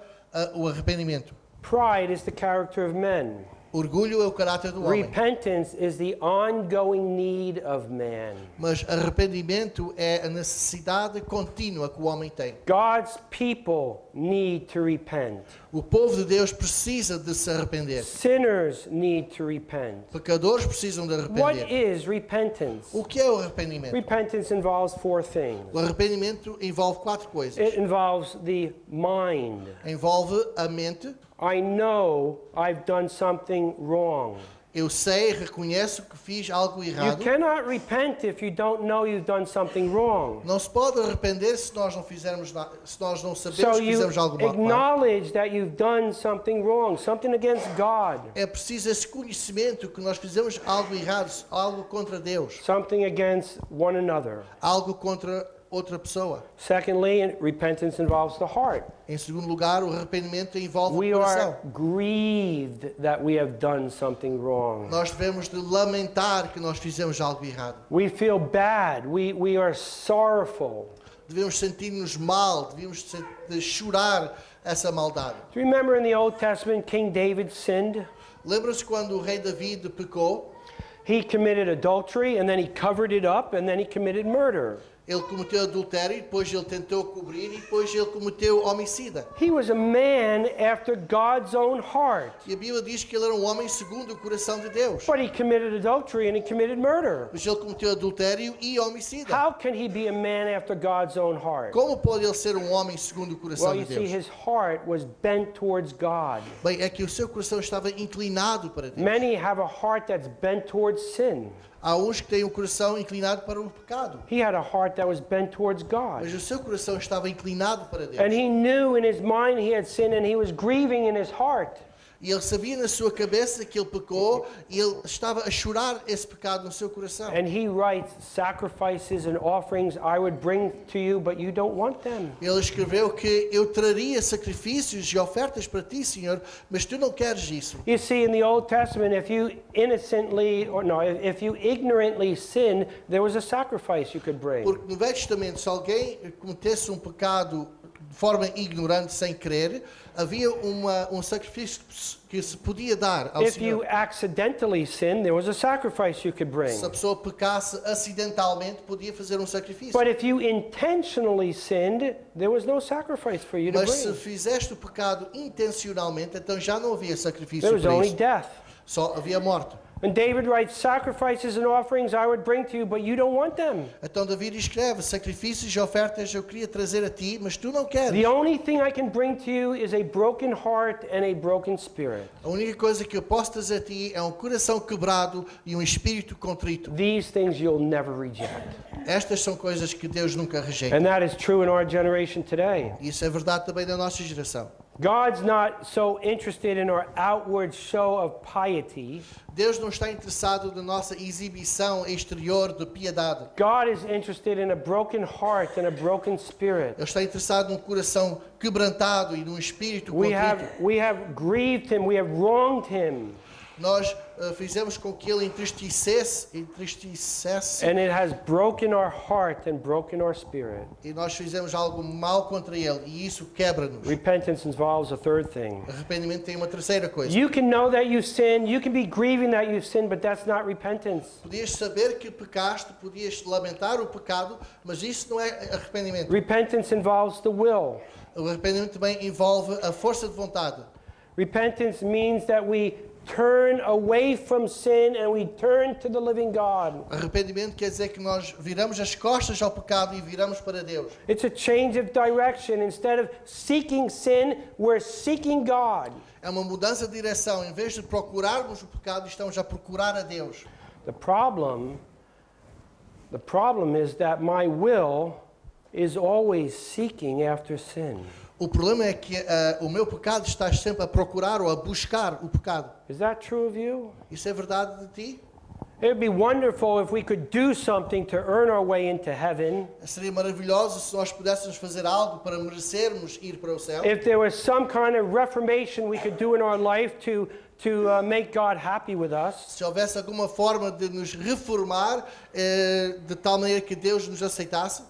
o arrependimento. Pride is the character of men. Orgulho é o caráter do homem. Repentance is the ongoing need of man. Mas arrependimento é a necessidade contínua que o homem tem. God's people need to repent. O povo de Deus precisa de se arrepender. Sinners need to repent. Pecadores precisam de What arrepender. is repentance? O que é o arrependimento? Repentance involves four things. O arrependimento envolve 4 coisas. It involves the mind. Envolve a mente. I know I've done something wrong. Eu sei, reconheço que fiz algo You errado. cannot repent if you don't know you've done something wrong. Não se pode arrepender se nós não fizermos se nós não So sabemos que you fizemos algo mal. acknowledge that you've done something wrong, something against God, É preciso esse conhecimento que nós fizemos algo errado, algo contra Deus, something against one another. algo contra outra pessoa. Secondly, repentance involves the heart. Em segundo lugar, o arrependimento envolve We o coração. are grieved that we have done something wrong. Nós devemos de lamentar que nós fizemos algo errado. We feel bad. We are sorrowful. Devemos sentir-nos mal, devemos de chorar essa maldade. Do you remember in the Old Testament, King David sinned? Lembra-se quando o rei David pecou? He committed adultery, and then he covered it up, and then he committed murder. Ele cometeu adultério, depois ele tentou cobrir e depois ele cometeu homicida. He was a man after God's own heart. E a Bíblia diz que ele era um homem segundo o coração de Deus. But he committed adultery and he committed murder. Mas ele cometeu adultério e homicida. How can he be a man after God's own heart? Como pode ele ser um homem segundo o coração Well, you de see, Deus? his heart was bent towards God. Bem, é que o seu coração estava inclinado para Deus. Many have a heart that's bent towards sin. Há uns que têm o coração inclinado para o pecado. He had a heart that was bent towards God. Mas o seu coração estava inclinado para Deus. And he knew in his mind he had sinned and he was grieving in his heart. E ele sabia na sua cabeça que ele pecou e ele estava a chorar esse pecado no seu coração. And he writes, sacrifices and offerings I would bring to you, but you don't want them. Ele escreveu que eu traria sacrifícios e ofertas para ti, Senhor, mas tu não queres isso. You see, in the Old Testament, if you if you ignorantly sin, there was a sacrifice you could bring. Porque no Velho Testamento, se alguém cometesse um pecado de forma ignorante, sem querer, havia um sacrifício que se podia dar ao If you Senhor. accidentally sin, there was a sacrifice you could bring. Se a pessoa pecasse acidentalmente, podia fazer um sacrifício. But if you intentionally sinned, there was no sacrifice for you to Mas se bring. fizeste o pecado intencionalmente, então já não havia sacrifício There was para only isso. death. Só havia morte. And David writes, sacrifices and offerings I would bring to you, but you don't want them. Então David escreve, sacrifícios e ofertas eu queria trazer a ti, mas tu não queres. The only thing I can bring to you is a broken heart and a broken spirit. A única coisa que eu posso trazer a ti é um coração quebrado e um espírito contrito. These things you'll never reject. Estas são coisas que Deus nunca rejeita. And that is true in our generation today. Isso é verdade também da nossa geração. God's not so interested in our outward show of piety. Deus não está interessado na nossa exibição exterior de piedade. God is interested in a broken heart and a broken spirit. Ele está interessado num coração quebrantado e num espírito We contrito. have grieved him, we have wronged him, Nós fizemos com que ele entristecesse and it has broken our heart and broken our spirit. e nós fizemos algo mal contra ele e isso quebra-nos. Repentance involves a third thing. Arrependimento tem uma terceira coisa. You can know that you sinned, you can be grieving that you've sinned, but that's not repentance. Podias saber que pecaste, podias lamentar o pecado, mas isso não é arrependimento. Repentance involves the will. O arrependimento também envolve a força de vontade. Repentance means that we turn away from sin and we turn to the living God. Arrependimento quer dizer que nós viramos as costas ao pecado e viramos para Deus. It's a change of direction. Instead of seeking sin, we're seeking God. É uma mudança de direção. Em vez de procurarmos o pecado, estamos a procurar a Deus. The problem is that my will is always seeking after sin. O problema é que o meu pecado está sempre a procurar ou a buscar o pecado. Is that true of you? Isso é verdade de ti? It would be wonderful if we could do something to earn our way into heaven. Seria maravilhoso se nós pudéssemos fazer algo para merecermos ir para o céu. If there was some kind of reformation we could do in our life to make God happy with us. Se houvesse alguma forma de nos reformar de tal maneira que Deus nos aceitasse.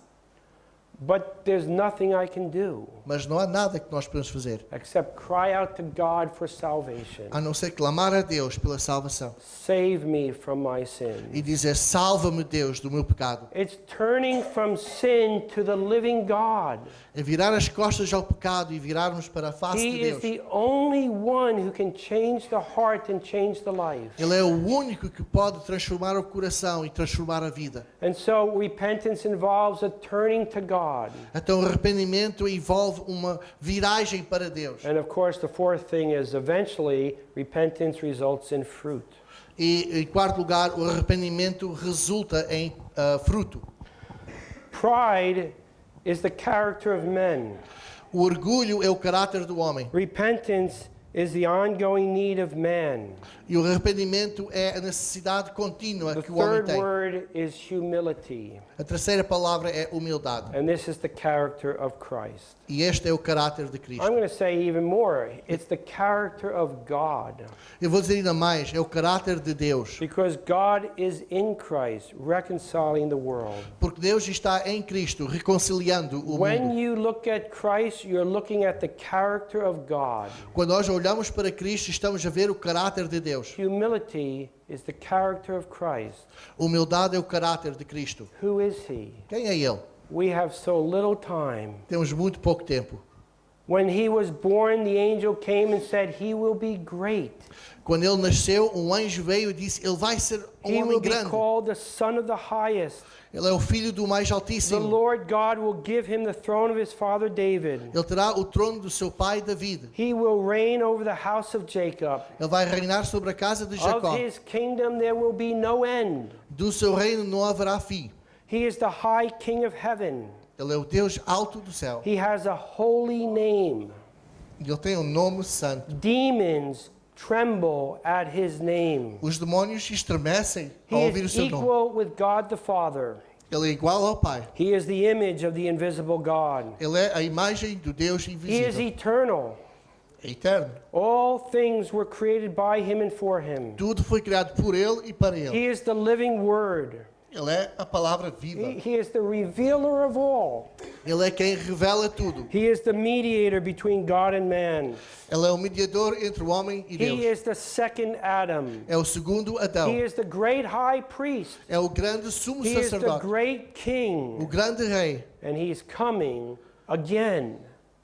But there's nothing I can do Mas não há nada que nós podemos fazer, except cry out to God for salvation. a não ser clamar a Deus pela salvação. Save me from my sin. E dizer, salva-me Deus do meu pecado. It's turning from sin to the living God. É virar as costas ao pecado e virarmos para a face de He is Deus. the only one who can change the heart and change the life. Ele é o único que pode transformar o coração e transformar a vida. And so repentance involves a turning to God. Então o arrependimento envolve uma viragem para Deus. And of course, the fourth thing is eventually repentance results in fruit. E em quarto lugar, o arrependimento resulta em fruto. Pride is the character of men. O orgulho é o caráter do homem. Repentance is the ongoing need of man. E o arrependimento é a necessidade contínua The que o homem third tem. word is humility. A terceira palavra é humildade. And this is the character of Christ. E este é o caráter de Cristo. I'm going to say even more. It's the character of God. Eu vou dizer ainda mais, é o caráter de Deus. Because God is in Christ, reconciling the world. Porque Deus está em Cristo, reconciliando o When mundo. you look at Christ, you're looking at the character of God. Quando nós olhamos para Cristo, estamos a ver o caráter de Deus. Humility is the character of Christ. Humildade é o caráter de Cristo. Who is He? Quem é Ele? We have so little time. Temos muito pouco tempo. When He was born, the angel came and said, He will be great. Quando Ele nasceu, um anjo veio e disse, Ele vai ser He homem will be grande. called the Son of the Highest. Ele é o filho do mais The altíssimo. Lord God will give him the throne of his father David. Ele terá o trono do seu pai David. He will reign over the house of Jacob. Ele vai reinar sobre a casa de Jacó. Of his kingdom there will be no end. Do seu reino não haverá fim. He is the high King of heaven. Ele é o Deus alto do céu. He has a holy name. Ele tem um nome santo. Demons tremble at his name. Os demónios estremecem ao He ouvir o is seu nome. equal with God the Father. Ele é igual ao Pai. He is the image of the invisible God. Ele é a imagem do Deus He is invisível. eternal. É eterno. All things were created by him and for him. Tudo foi criado por Ele e para Ele. He is the living word. Ele é a palavra viva. He is the revealer of all. Ele é quem revela tudo. He is the mediator between God and man. Ele é o mediador entre o homem e He Deus. is the second Adam. É o segundo He Adão. is the great high priest. É o grande sumo He is the sacerdote. great O king. grande rei. And he's coming again.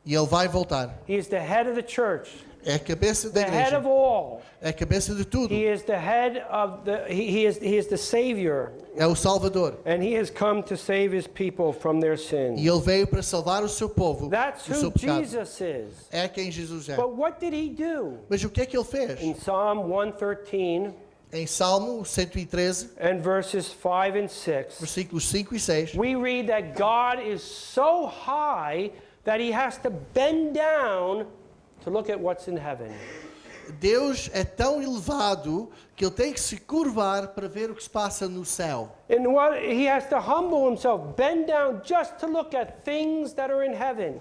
E ele vai voltar. He is the head of the church, É a cabeça da the head igreja. of all. É a cabeça de tudo. He is the head of the, he is the Savior. É o Salvador. And he has come to save his people from their E sins. ele veio para salvar o seu povo That's do who seu pecado. Jesus is. É quem Jesus é. But what did he do? Mas o que é que ele fez? In Psalm 113 Em Salmo 113, and verses 5 and 6, versículos 5 e 6, we read that God is so high that he has to bend down to look at what's in heaven. Deus é tão elevado que ele tem que se curvar para ver o que se passa no céu. And what he has to humble himself, bend down just to look at things that are in heaven.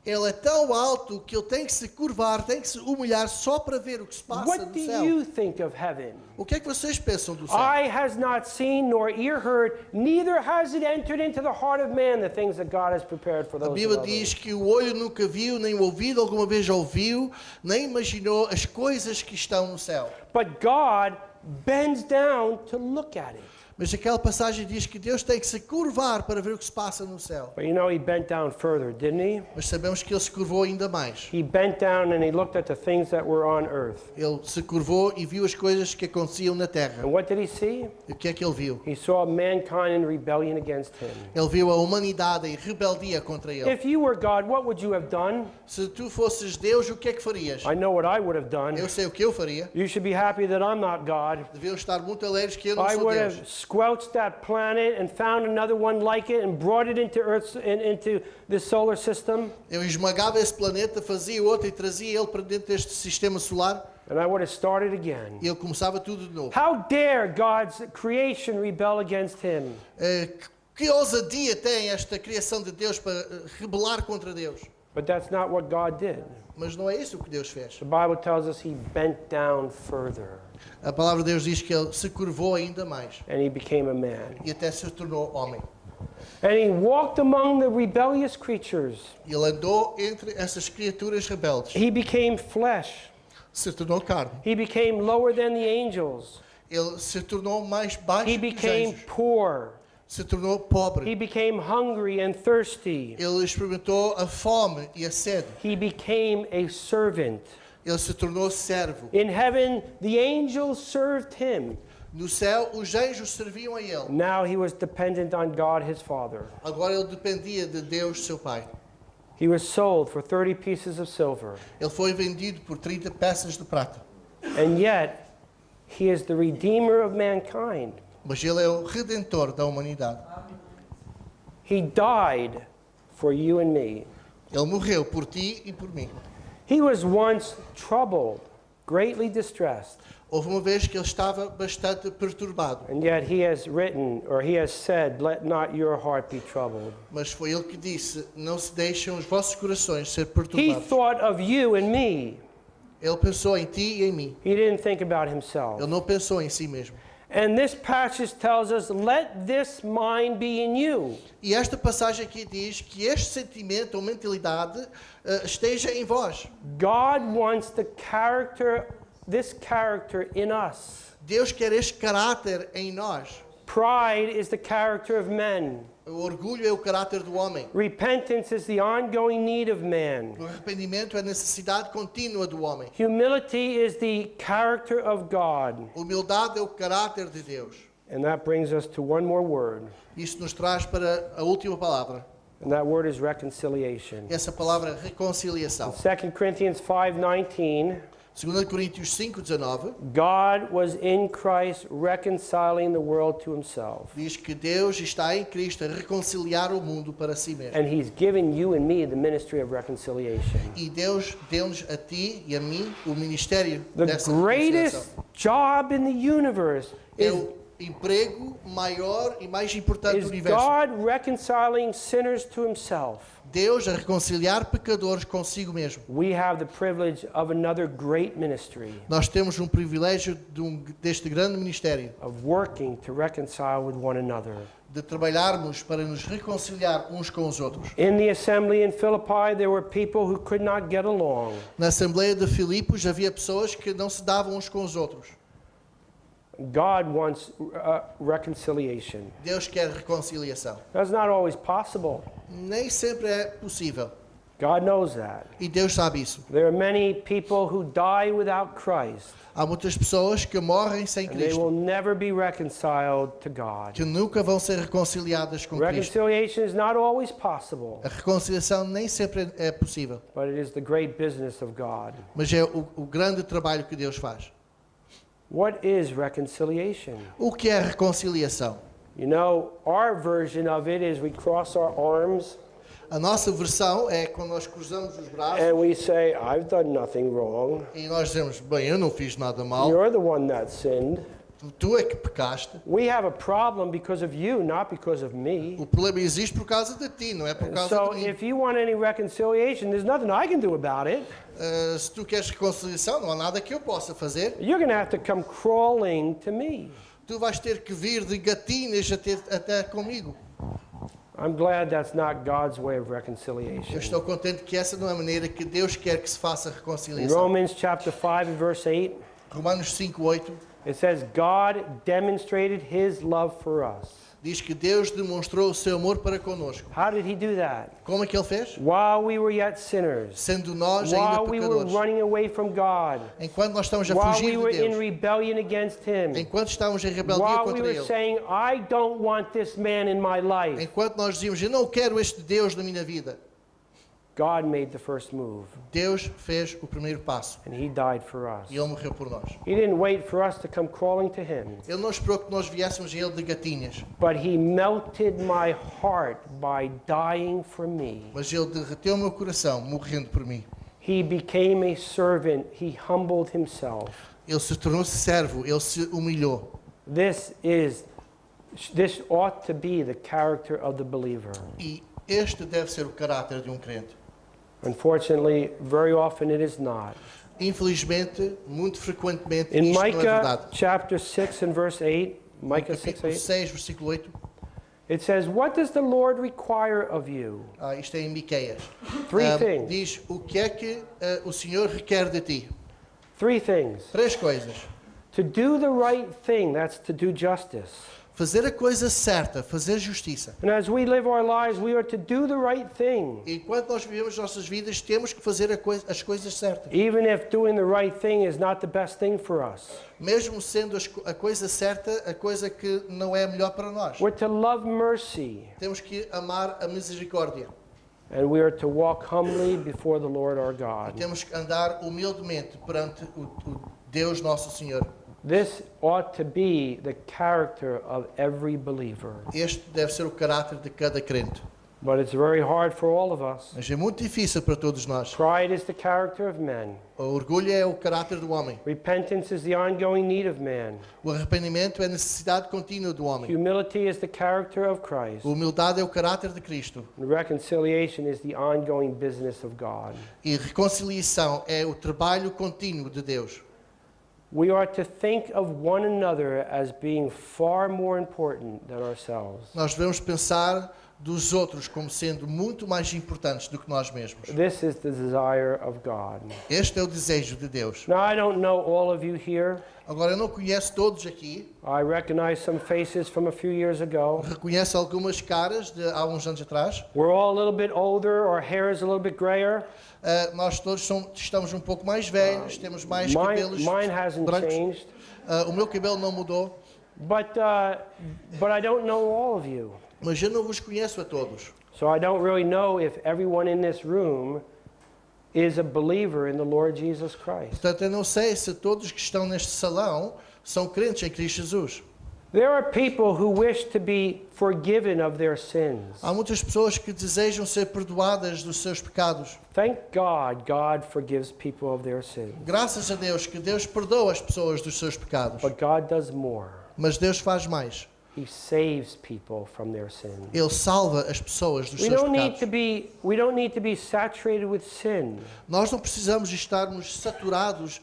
Ele é tão alto que ele tem que se curvar, tem que se humilhar só para ver o que se passa What no do céu. you think of heaven? O que é que vocês pensam do céu? Eye has not seen, nor ear heard, neither has it entered into the heart of man the things that God has prepared for A those who Bíblia love him. diz que o olho nunca viu, nem o ouvido alguma vez ouviu, nem imaginou as coisas que estão no céu. But God bends down to look at it. Mas aquela passagem diz que Deus tem que se curvar para ver o que se passa no céu. But you know, he bent down further, didn't he? Mas sabemos que ele se curvou ainda mais. He bent down and he looked at the things that were on earth. Ele se curvou e viu as coisas que aconteciam na terra. And what did he see? E o que é que ele viu? He saw mankind in rebellion against him. Ele viu a humanidade em rebeldia contra ele. If you were God, what would you have done? Se tu fosses Deus, o que é que farias? I know what I would have done. Eu sei o que eu faria. You should be happy that I'm not God. Deviam estar muito alegres que eu não I sou would Deus. have squelched that planet and found another one like it and brought it into Earth into the solar system. Eu esmagava esse planeta, fazia outro e trazia ele para dentro deste sistema solar And I would have started again. e ele começava tudo de novo. How dare God's creation rebel against him? Que ousadia tem esta criação de Deus para rebelar contra Deus? But that's not what God did. Mas não é isso que Deus fez. The Bible tells us he bent down further A palavra de Deus diz que ele se curvou ainda mais and he became a man. e até se tornou homem. And he walked among the rebellious creatures. Ele andou entre essas criaturas rebeldes. He became flesh. Se tornou carne. He became lower than the angels. Ele se tornou mais baixo He que os became anjos. poor. Se tornou pobre. He became hungry and thirsty. Ele experimentou a fome e a sede. He became a servant. Ele se tornou servo. In heaven, the angels served him. No céu, os anjos serviam a ele. Now he was dependent on God, his Father. Agora ele dependia de Deus, seu Pai. He was sold for 30 pieces of silver. Ele foi vendido por 30 peças de prata. And yet, he is the redeemer of mankind. Mas ele é o redentor da humanidade. He died for you and me. Ele morreu por ti e por mim. He was once troubled, greatly distressed. Houve uma vez que ele estava bastante perturbado. And yet he has written, or he has said, let not your heart be troubled. Mas foi ele que disse, não se deixem os vossos corações ser He perturbados. thought of you and me. Ele pensou em ti e em mim. He didn't think about himself. Ele não pensou em si mesmo. And this passage tells us, let this mind be in you. E esta passagem aqui diz que este sentimento ou mentalidade esteja em vós. God wants this character in us. Deus quer este caráter em nós. Pride is the character of men. O orgulho é o caráter do homem. Repentance is the ongoing need of man. O arrependimento é a necessidade contínua do homem. Humility is the character of God. Humildade é o caráter de Deus. And that brings us to one more word. Isso nos traz para a última palavra. And that word is reconciliation. Essa palavra é reconciliação. 2 Corinthians 5:19, 2 Coríntios 5:19 God was in Christ reconciling the world to himself. diz que Deus está em Cristo a reconciliar o mundo para si mesmo. And he's given you and me the ministry of reconciliation. E Deus deu-nos a ti e a mim o ministério The dessa greatest reconciliação. job in the universe É is, o emprego maior e mais importante do is universo. God reconciling sinners to himself. Deus a reconciliar pecadores consigo mesmo. We have the privilege of another great ministry Nós temos um privilégio deste grande ministério, of working to reconcile with one another. de trabalharmos para nos reconciliar uns com os outros. In the assembly in Philippi, there were people who could not get along. Na Assembleia de Filipos havia pessoas que não se davam uns com os outros. God wants reconciliation. Deus quer reconciliação. That's not always possible. Nem sempre é possível. God knows that. E Deus sabe isso. There are many people who die without Christ, Há muitas pessoas que morrem sem and they will Cristo, never be reconciled to God. que nunca vão ser reconciliadas com Cristo. Reconciliation is not always possible, A reconciliação nem sempre é possível, but it is the great business of God. mas é o grande trabalho que Deus faz. What is reconciliation? O que é reconciliação? You know, our version of it is we cross our arms A nossa versão é quando nós cruzamos os braços and we say, I've done nothing wrong. e nós dizemos, bem, eu não fiz nada mal, You're the one that sinned. tu é que pecaste. We have a problem because of you, not because of me. O problema existe por causa de ti, não é por causa So de mim. if you want any reconciliation, there's nothing I can do about it. Se tu queres reconciliação, não há nada que eu possa fazer. You're going to have to come crawling to me. Tu vais ter que vir de gatinhas até comigo. I'm glad that's not God's way of Eu reconciliation. estou contente que essa não é a maneira que Deus quer que se faça a In reconciliação. Romans chapter 5 and verse 8, Romanos 5:8 it says, God demonstrated his love for us. diz que Deus demonstrou o seu amor para conosco. How did he do that? Como é que ele fez? While we were yet sinners, Sendo nós ainda while we were pecadores. running away from God, Enquanto nós estamos a while fugir we de were in Deus. rebellion against him, Enquanto estamos em rebeldia while we contra were Ele. saying, I don't want this man in my life, Enquanto nós dizíamos, eu não quero este Deus na minha vida. God made the first move, Deus fez o primeiro passo. and he died for us. E Ele morreu por nós. He didn't wait for us to come crawling to him, Ele não esperou que nós viéssemos a Ele de gatinhas. but he melted my heart by dying for me. Mas Ele derreteu o meu coração, morrendo por mim. He became a servant. He humbled himself. Ele se tornou servo. Ele se humilhou. This ought to be the character of the believer. E este deve ser o caráter de um crente. Unfortunately, very often it is not. Infelizmente, muito frequentemente, In isto não é Micah verdade. chapter 6 and verse 8, Micah 6, Capítulo 8, 6, versículo 8. It says, what does the Lord require of you? Isto é em Miqueias. Three things. Diz, o que é que o Senhor requer de ti? 3 things. 3 coisas. To do the right thing, that's to do justice. Fazer a coisa certa, fazer justiça. And as we live our lives, we are to do the right thing. E enquanto nós vivemos nossas vidas, temos que fazer as coisas certas. Even if doing the right thing is not the best thing for us. Mesmo sendo a coisa certa, a coisa que não é a melhor para nós. We're to love mercy. Temos que amar a misericórdia. And we are to walk humbly before the Lord our God. Temos que andar humildemente perante o Deus nosso Senhor. This ought to be the character of every believer. Este deve ser o caráter de cada crente. But it's very hard for all of us. Mas é muito difícil para todos nós. Pride is the character of men. O orgulho é o caráter do homem. Repentance is the ongoing need of man. O arrependimento é a necessidade contínua do homem. Humility is the character of Christ. A humildade é o caráter de Cristo. And reconciliation is the ongoing business of God. E reconciliação é o trabalho contínuo de Deus. We are to think of one another as being far more important than ourselves. Nós devemos pensar dos outros como sendo muito mais importantes do que nós mesmos. This is the desire of God. Este é o desejo de Deus. Now, I don't know all of you here. Agora, eu não conheço todos aqui. I recognize some faces from a few years ago. Reconheço algumas caras de há uns anos atrás. We're all a little bit older, our hair is a little bit grayer. Nós todos estamos um pouco mais velhos, temos mais cabelos Mine hasn't brancos. changed. O meu cabelo não mudou, But I don't know all of you. mas eu não vos conheço a todos. So I don't really know if everyone in this room is a believer in the Lord Jesus Christ. Portanto, eu não sei se todos que estão neste salão são crentes em Cristo Jesus. There are people who wish to be forgiven of their sins. Há muitas pessoas que desejam ser perdoadas dos seus pecados. Thank God, God forgives people of their sins. Graças a Deus que Deus perdoa as pessoas dos seus pecados. But God does more. Mas Deus faz mais. He saves people from their sins. Ele salva as pessoas dos We seus don't need pecados. to be saturated with sin. Nós não precisamos estarmos saturados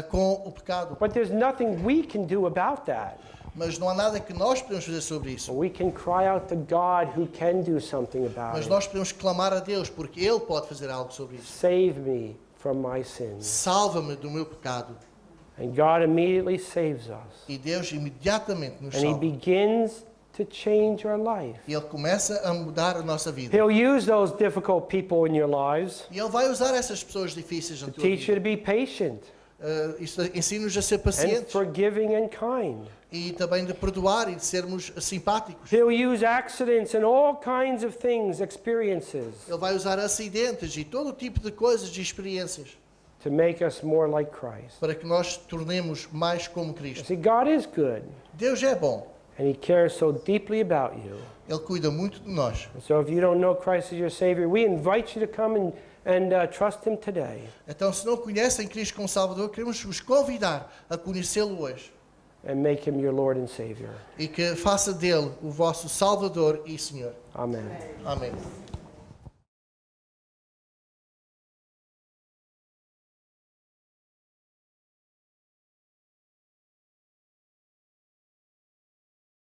com o pecado. But there's nothing we can do about that. Mas não há nada que nós podemos fazer sobre isso. We can cry out to God who can do something about Mas it. nós podemos clamar a Deus porque Ele pode fazer algo sobre isso. Save me from my sins. Salva-me do meu pecado. And God immediately saves us. E Deus imediatamente nos And He salva. begins to change our life. E Ele começa a mudar a nossa vida. He'll use those difficult people in your lives E Ele vai usar essas pessoas difíceis na to tua teach you vida. to be patient Ensina-nos a ser and pacientes forgiving and kind. e também de perdoar e de sermos simpáticos. He'll use accidents and all kinds of things, experiences, Ele vai usar acidentes e todo tipo de coisas, de experiências, to make us more like Christ. para que nós tornemos mais como Cristo. See, God is good, Deus é bom. and He cares so deeply about you. Ele cuida muito de nós. And so if you don't know Christ as your Savior, we invite you to come and trust Him today. Então, se não conhecem Cristo como Salvador, queremos vos convidar a conhecê-lo hoje And make Him your Lord and Savior. e que faça dele o vosso Salvador e Senhor. Amen. Amém.